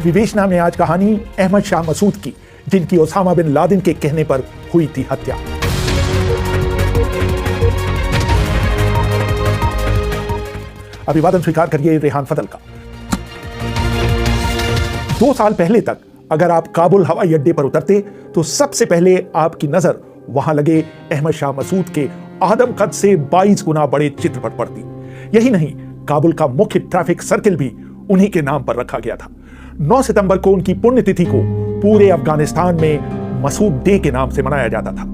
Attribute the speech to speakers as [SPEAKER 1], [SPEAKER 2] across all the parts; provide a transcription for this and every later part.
[SPEAKER 1] विवेचना में आज कहानी अहमद शाह मसूद की, जिनकी ओसामा बिन लादेन के कहने पर हुई थी हत्या। अभिवादन स्वीकार करिए रेहान फजल का। 2 साल पहले तक अगर आप काबुल हवाई अड्डे पर उतरते तो सबसे पहले आपकी नजर वहां लगे अहमद शाह मसूद के आदम कद से 22 गुना बड़े चित्र पर पड़ती। यही नहीं, काबुल का मुख्य ट्रैफिक सर्किल भी उन्हीं के नाम पर रखा गया था। 9 सितंबर को उनकी पुण्यतिथि को पूरे अफगानिस्तान में मसूद डे के नाम से मनाया जाता था।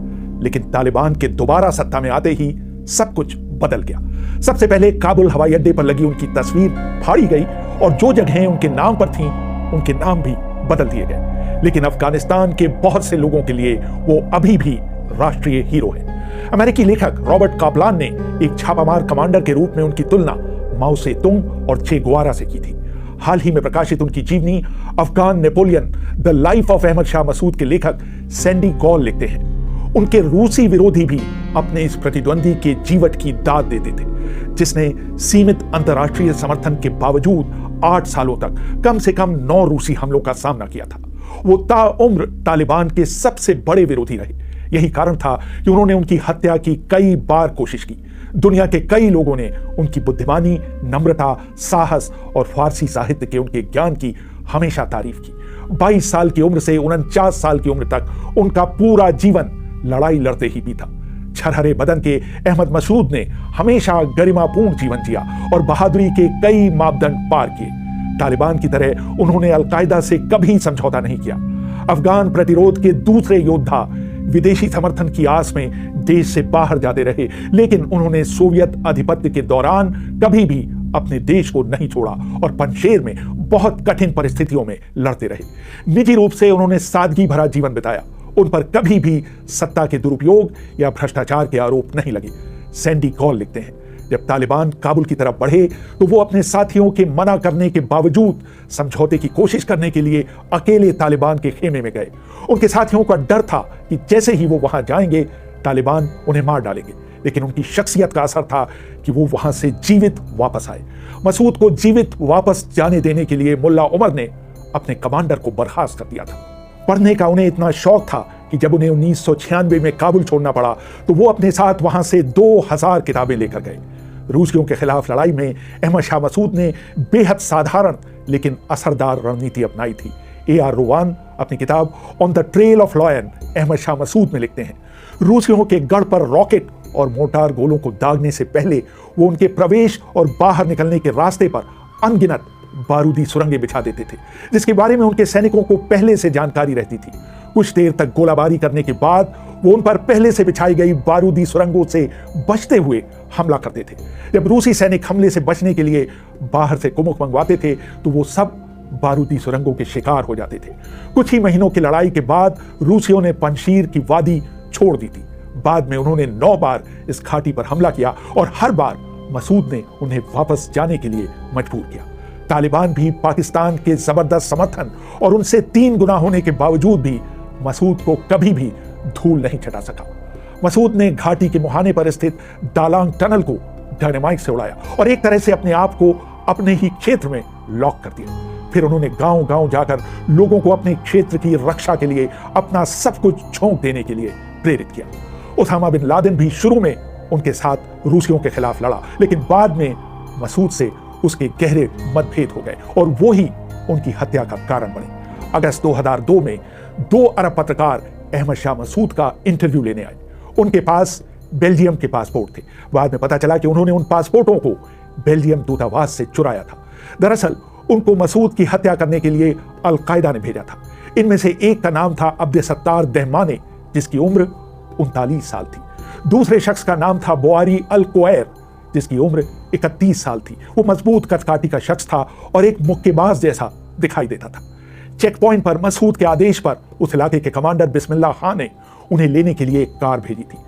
[SPEAKER 1] लेकिन तालिबान के दोबारा सत्ता में आते ही सब कुछ बदल गया। सबसे पहले काबुल हवाई अड्डे पर लगी उनकी तस्वीर फाड़ी गई और जो जगहें उनके नाम पर थीं, उनके नाम भी बदल दिए गए। लेकिन अफगानिस्तान के बहुत से लोगों के लिए वो अभी भी राष्ट्रीय हीरो है। अमेरिकी लेखक रॉबर्ट कापलान ने एक छापामार कमांडर के रूप में उनकी तुलना माओ से तुंग और चे गुवारा से की थी। हाल ही में प्रकाशित उनकी जीवनी Afghan Napoleon the life of Ahmad Shah Massoud के लेखक सैंडी गॉल लिखते हैं, उनके रूसी विरोधी भी अपने इस प्रतिद्वंदी के जीवट की दाद देते थे, जिसने सीमित अंतर्राष्ट्रीय समर्थन के बावजूद 8 सालों तक कम से कम 9 रूसी हमलों का सामना किया था। वो ताउम्र तालिबान के सबसे बड़े विरोधी रहे। यही कारण था कि उन्होंने उनकी हत्या की कई बार कोशिश की। दुनिया के कई लोगों ने उनकी बुद्धिमानी, नम्रता, साहस और फारसी साहित्य के उनके ज्ञान की हमेशा तारीफ की। 22 साल की उम्र से 49 साल की उम्र तक उनका पूरा जीवन लड़ाई लड़ते ही बीता। छरहरे बदन के अहमद मसूद ने हमेशा गरिमापूर्ण जीवन जिया और बहादुरी के कई मापदंड पार किए। तालिबान की तरह उन्होंने अलकायदा से कभी समझौता नहीं किया। अफगान प्रतिरोध के दूसरे योद्धा विदेशी समर्थन की आस में देश से बाहर जाते रहे, लेकिन उन्होंने सोवियत आधिपत्य के दौरान कभी भी अपने देश को नहीं छोड़ा और पंजशेर में बहुत कठिन परिस्थितियों में लड़ते रहे। निजी रूप से उन्होंने सादगी भरा जीवन बिताया। उन पर कभी भी सत्ता के दुरुपयोग या भ्रष्टाचार के आरोप नहीं लगे। सैंडी गॉल लिखते हैं, जब तालिबान काबुल की तरफ बढ़े तो वो अपने साथियों के मना करने के बावजूद समझौते की कोशिश करने के लिए अकेले तालिबान के खेमे में गए। उनके साथियों का डर था कि जैसे ही वो वहां जाएंगे तालिबान उन्हें मार डालेंगे, लेकिन उनकी शख्सियत का असर था कि वो वहां से जीवित वापस आए। मसूद को जीवित वापस जाने देने के लिए मुल्ला उमर ने अपने कमांडर को बर्खास्त कर दिया था। पढ़ने का उन्हें इतना शौक था कि जब उन्हें 1996 में काबुल छोड़ना पड़ा तो वो अपने साथ वहां से 2000 किताबें लेकर गए। रूसियों के खिलाफ लड़ाई में अहमद शाह मसूद ने बेहद साधारण लेकिन असरदार रणनीति अपनाई थी। A.R. रोवान अपनी किताब on the trail of lion Ahmad Shah Massoud में लिखते हैं, रूसियों के गढ़ पर रॉकेट और मोटार गोलों को दागने से पहले वो उनके प्रवेश और बाहर निकलने के रास्ते पर अनगिनत बारूदी सुरंगें बिछा देते थे, जिसके बारे में उनके सैनिकों को पहले से जानकारी रहती थी। कुछ देर तक गोलाबारी करने के बाद वो उन पर पहले से बिछाई गई बारूदी सुरंगों से बचते हुए हमला करते थे। जब रूसी सैनिक हमले से बचने के लिए बाहर से कुमुक मंगवाते थे तो वो सब बारूदी सुरंगों के शिकार हो जाते थे। कुछ ही महीनों की लड़ाई के बाद रूसियों ने पंजशीर की वादी छोड़ दी थी। बाद में उन्होंने 9 बार इस घाटी पर हमला किया और हर बार मसूद ने उन्हें वापस जाने के लिए मजबूर किया। तालिबान भी पाकिस्तान के जबरदस्त समर्थन और उनसे 3 गुना होने के बावजूद भी मसूद को कभी भी धूल नहीं चटा सका। मसूद ने घाटी के मुहाने पर स्थित दालांग टनल को डायनामाइट से उड़ाया और एक तरह से अपने आप को अपने ही क्षेत्र में लॉक कर दिया। फिर उन्होंने गांव-गांव जाकर लोगों को अपने क्षेत्र की रक्षा के लिए अपना सब कुछ झोंक देने के लिए प्रेरित किया। ओसामा बिन लादेन भी शुरू में उनके साथ रूसियों के खिलाफ लड़ा, लेकिन बाद में मसूद से उसके गहरे मतभेद हो गए और वो ही उनकी हत्या का कारण बने। अगस्त 2002 में 2 अरब पत्रकार अहमद शाह मसूद का इंटरव्यू लेने आए। उनके पास बेल्जियम के पासपोर्ट थे। बाद में पता चला कि उन्होंने उन पासपोर्टों को बेल्जियम दूतावास से चुराया था। दरअसल उनको मसूद की हत्या करने के लिए अलकायदा ने भेजा था। इनमें से एक का नाम था अब्द सत्तार दहमाने, जिसकी उम्र 39 साल थी। दूसरे शख्स का नाम था बोआरी अल कोएर, जिसकी उम्र 31 साल थी। वो मजबूत कदकाठी का शख्स था और एक मुक्केबाज जैसा दिखाई देता था। चेक पॉइंट पर मसूद के आदेश पर उस इलाके के कमांडर बिस्मिल्लाह खान ने उन्हें लेने के लिए एक कार भेजी थी।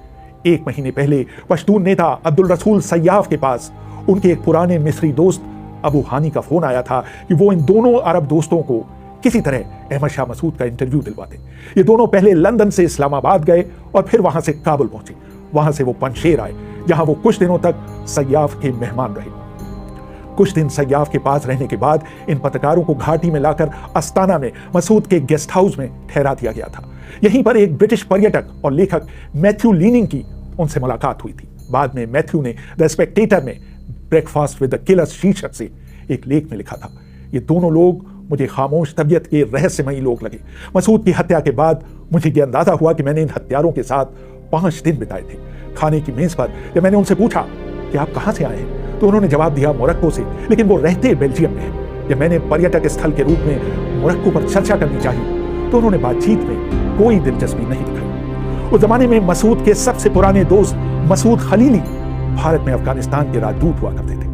[SPEAKER 1] 1 महीने पहले पश्तून नेता अब्दुल रसूल सयाफ के पास उनके एक पुराने मिस्री दोस्त अबू हानी का फोन आया था कि वो इन दोनों अरब दोस्तों को किसी तरह अहमद शाह मसूद का इंटरव्यू दिलवाते। ये दोनों पहले लंदन से इस्लामाबाद गए और फिर वहां से काबुल पहुंचे। वहां से वो पंजशेर आए, जहां वो कुछ दिनों तक सयाफ के मेहमान रहे। कुछ दिन सयाफ के पास रहने के बाद इन पत्रकारों को घाटी में लाकर अस्ताना में मसूद के गेस्ट हाउस में ठहरा दिया गया था। यहीं पर एक ब्रिटिश पर्यटक और लेखक मैथ्यू लीनिंग की उनसे मुलाकात हुई थी। बाद में मैथ्यू ने द स्पेक्टेटर में ब्रेकफास्ट विद द किलर्स शीर्षक से एक लेख में लिखा था, ये दोनों लोग मुझे खामोश तबीयत के रहस्यमयी लोग लगे। मसूद की हत्या के बाद मुझे यह अंदाजा हुआ कि मैंने इन हत्यारों के साथ 5 दिन बिताए थे। खाने की मेज पर जब मैंने उनसे पूछा कि आप कहां से आए हैं, तो उन्होंने जवाब दिया मोरक्को से, लेकिन वो रहते बेल्जियम में हैं। जब मैंने पर्यटक स्थल के रूप में मोरक्को पर चर्चा करनी चाहिए तो उन्होंने बातचीत में कोई दिलचस्पी नहीं दिखाई। उस जमाने में मसूद के सबसे पुराने दोस्त मसूद खलीली भारत में अफगानिस्तान के राजदूत हुआ करते थे।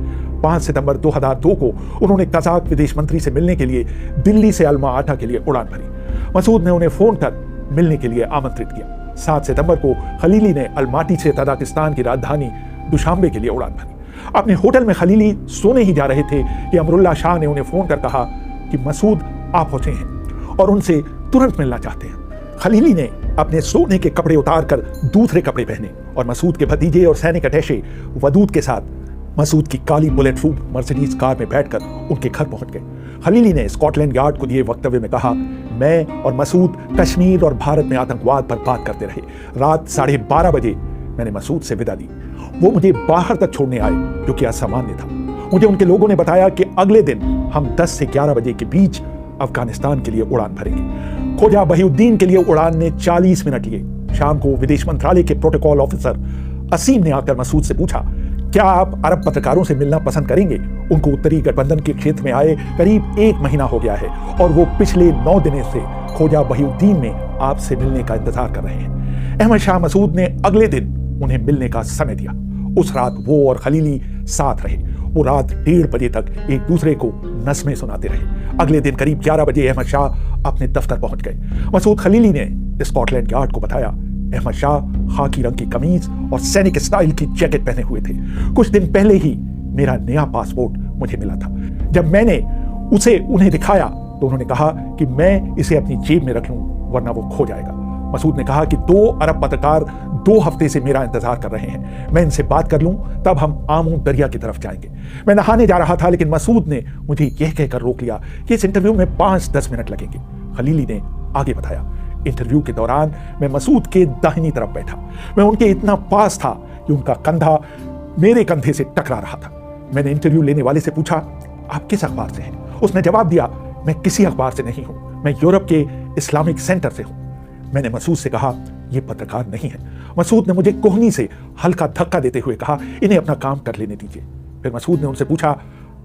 [SPEAKER 1] 5 सितंबर 2002 को उन्होंने कजाक विदेश मंत्री से मिलने के लिए दिल्ली से अल्मा आटा के लिए उड़ान भरी। मसूद ने उन्हें फोन कर मिलने के लिए आमंत्रित किया। 7 सितंबर को खलीली ने अलमाटी से तजाकिस्तान की राजधानी दुशांबे के लिए उड़ान भरी। अपने होटल में खलीली सोने ही जा रहे थे कि अमरुल्लाह शाह ने उन्हें फोन कर कहा कि मसूद आप पहुंचे हैं और उनसे तुरंत मिलना चाहते हैं। खलीली ने अपने सोने के कपड़े उतारकर दूसरे कपड़े पहने और मसूद के भतीजे और सैनिक अटैचे वदूद के साथ मसूद की काली बुलेट प्रूफ मर्सिडीज कार में बैठकर उनके घर पहुंच गए। खलीली ने स्कॉटलैंड यार्ड को दिए वक्तव्य में कहा, मैं और मसूद कश्मीर और भारत में आतंकवाद पर बात करते रहे। रात 12:30 बजे मैंने मसूद से विदा ली। वो मुझे बाहर तक छोड़ने आए, जो कि असामान्य था। मुझे उनके लोगों ने बताया कि अगले दिन हम 10 से 11 बजे के बीच अफगानिस्तान के लिए उड़ान भरेंगे। ख्वाजा बहीउद्दीन के लिए उड़ान ने 40 मिनट लिए। शाम को विदेश मंत्रालय के प्रोटोकॉल ऑफिसर असीम ने आकर मसूद से पूछा, क्या आप अरब पत्रकारों से मिलना पसंद करेंगे? उनको उत्तरी गठबंधन के क्षेत्र में आए करीब 1 महीना हो गया है और वो पिछले 9 दिनों से ख्वाजा बहीउद्दीन में आपसे मिलने का इंतजार कर रहे हैं। अहमद शाह मसूद ने अगले दिन उन्हें मिलने का समय दिया। उस रात वो और खलीली साथ रहे। वो रात 1:30 बजे तक एक दूसरे को नस्में सुनाते रहे। अगले दिन करीब 11 बजे अहमद शाह अपने दफ्तर पहुंच गए। मसूद खलीली ने स्कॉटलैंड यार्ड को बताया, अहमद शाह खाकी रंग की कमीज और सैनिक स्टाइल की जैकेट पहने हुए थे। कुछ दिन पहले ही मेरा नया पासपोर्ट मुझे मिला था। जब मैंने उसे उन्हें दिखाया तो उन्होंने कहा कि मैं इसे अपनी जेब में रख लूं वरना वो खो जाएगा। मसूद ने कहा कि 2 अरब पत्रकार 2 हफ्ते से मेरा इंतजार कर रहे हैं। मैं इनसे बात कर लूं तब हम आमू दरिया की तरफ जाएंगे। मैं नहाने जा रहा था लेकिन मसूद ने मुझे यह कहकर रोक लिया कि इस इंटरव्यू में 5-10 मिनट लगेंगे। खलीली ने आगे बताया, इंटरव्यू के दौरान मैं मसूद के दाहिनी तरफ बैठा। मैं उनके इतना पास था कि उनका कंधा मेरे कंधे से टकरा रहा था। मैंने इंटरव्यू लेने वाले से पूछा, आप किस अखबार से हैं? उसने जवाब दिया, मैं किसी अखबार से नहीं हूं, मैं यूरोप के इस्लामिक सेंटर से हूं। मैंने मसूद से कहा, ये पत्रकार नहीं है। मसूद ने मुझे कोहनी से हल्का धक्का देते हुए कहा, इन्हें अपना काम कर लेने दीजिए। फिर मसूद ने उनसे पूछा,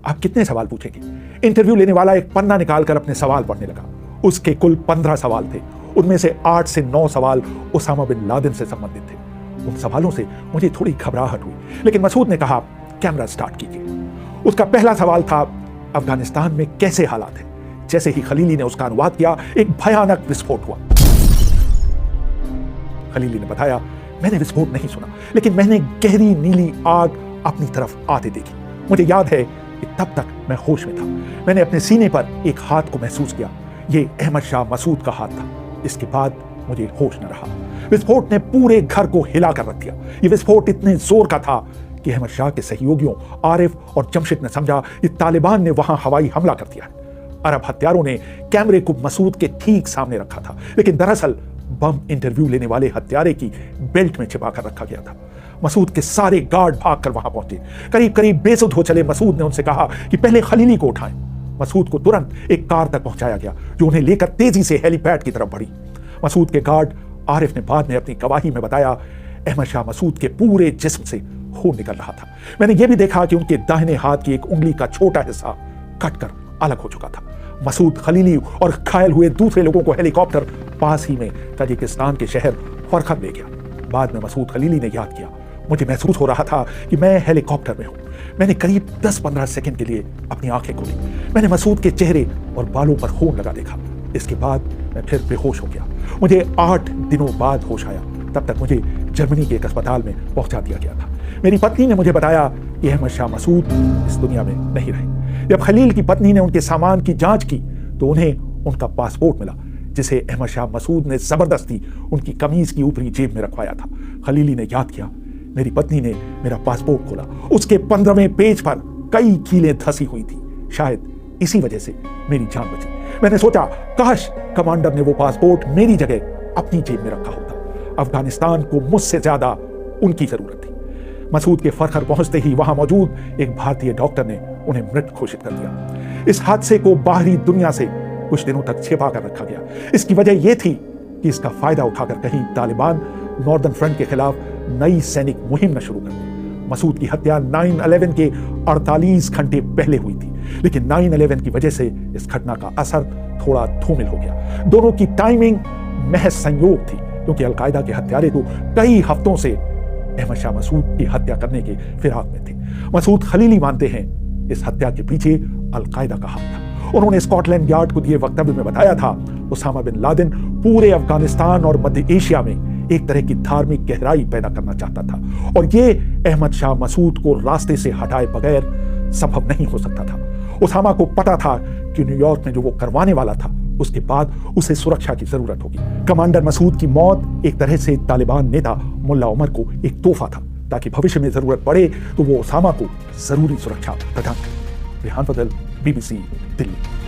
[SPEAKER 1] आप कितने सवाल पूछेंगे? इंटरव्यू लेने वाला एक पन्ना निकालकर अपने सवाल पढ़ने लगा। उसके कुल 15 सवाल थे। उनमें से 8 से 9 सवाल उसामा बिन लादेन से संबंधित थे। उन सवालों से मुझे थोड़ी घबराहट हुई, लेकिन मसूद ने कहा, कैमरा स्टार्ट कीजिए। उसका पहला सवाल था, अफगानिस्तान में कैसे हालात हैं? जैसे ही खलीली ने उसका अनुवाद किया, एक भयानक विस्फोट हुआ। खलीली ने बताया, मैंने विस्फोट नहीं सुना, लेकिन मैंने गहरी नीली आग अपनी तरफ आते देखी। मुझे याद है कि तब तक मैं होश में था। मैंने अपने सीने पर एक हाथ को महसूस किया। ये अहमद शाह मसूद का हाथ था। इसके बाद मुझे होश न रहा। विस्फोट ने पूरे घर को हिला कर रख दिया। ये विस्फोट इतने जोर का था कि अहमद शाह के सहयोगियों आरिफ और जमशेद ने समझा कि तालिबान ने वहां हवाई हमला कर दिया है। अरब हत्यारों ने कैमरे को मसूद के ठीक सामने रखा था, लेकिन दरअसल बम इंटरव्यू लेने वाले हत्यारे की बेल्ट में छिपा कर रखा गया था। मसूद के सारे गार्ड भागकर वहां पहुंचे। करीब करीब बेसुध हो चले मसूद ने उनसे कहा कि पहले खलीली को उठाएं। मसूद को तुरंत एक कार तक पहुंचाया गया जो उन्हें लेकर तेजी से हेलीपैड की तरफ बढ़ी। मसूद के गार्ड आरिफ ने बाद में अपनी गवाही में बताया, अहमद शाह मसूद के पूरे जिस्म से खून निकल रहा था। मैंने यह भी देखा कि उनके दाहिने हाथ की एक उंगली का छोटा हिस्सा कटकर अलग हो चुका था। मसूद खलीली और घायल हुए दूसरे लोगों को हेलीकॉप्टर पास ही में ताजिकिस्तान के शहर फरखत ले गया। बाद में मसूद खलीली ने याद किया, मुझे महसूस हो रहा था कि मैं हेलीकॉप्टर में हूं। मैंने करीब 10-15 सेकंड के लिए अपनी आंखें खोली। मैंने मसूद के चेहरे और बालों पर खून लगा देखा। इसके बाद मैं फिर बेहोश हो गया। मुझे 8 दिनों बाद होश आया। तब तक मुझे जर्मनी के एक अस्पताल में पहुंचा दिया गया था। मेरी पत्नी ने मुझे बताया कि अहमद शाह मसूद इस दुनिया में नहीं रहे। जब खलील की पत्नी ने उनके सामान की जांच की तो उन्हें उनका पासपोर्ट मिला, जिसे अहमद शाह मसूद ने जबरदस्ती उनकी कमीज की ऊपरी जेब में रखवाया था। खलीली ने याद किया, मेरी पत्नी ने मेरा पासपोर्ट खोला। उसके 15वें पेज पर कई कीलें धसी हुई थी। शायद इसी वजह से मेरी जान बची। मैंने सोचा काश कमांडर ने वो पासपोर्ट मेरी जगह अपनी जेब में रखा होता। अफगानिस्तान को मुझसे ज्यादा उनकी जरूरत थी। मसूद के फरखर पहुंचते ही वहां मौजूद एक भारतीय डॉक्टर ने उन्हें मृत घोषित कर दिया। इस हादसे को बाहरी दुनिया से कुछ दिनों तक छिपा कर रखा गया। इसकी वजह यह थी कि इसका फायदा उठाकर कहीं तालिबान नॉर्दर्न फ्रंट के खिलाफ नई सैनिक मुहिम न शुरू कर दे। मसूद की हत्या 9/11 के 48 घंटे पहले हुई थी, लेकिन 9/11 की वजह से इस घटना का असर थोड़ा धूमिल हो गया। दोनों की टाइमिंग महज संयोग थी, क्योंकि अलकायदा के हत्यारे तो कई हफ्तों से अहमद शाह मसूद की हत्या करने के फिराक में थे। मसूद खलीली मानते हैं इस हत्या के पीछे अलकायदा का हाथ था। उन्होंने स्कॉटलैंड यार्ड को दिए वक्तव्य में बताया था उसामा बिन लादेन पूरे अफगानिस्तान और मध्य एशिया में एक तरह की धार्मिक गहराई पैदा करना चाहता था, और ये अहमद शाह मसूद को रास्ते से हटाए बगैर संभव नहीं हो सकता था। उसामा को पता था कि न्यूयॉर्क में जो वो करवाने वाला था उसके बाद उसे सुरक्षा की जरूरत होगी। कमांडर मसूद की मौत एक तरह से तालिबान नेता मुल्ला उमर को एक तोहफा था, ताकि भविष्य में जरूरत पड़े तो वो उसामा को जरूरी सुरक्षा प्रदान करे। रेहान फजल, BBC, दिल्ली।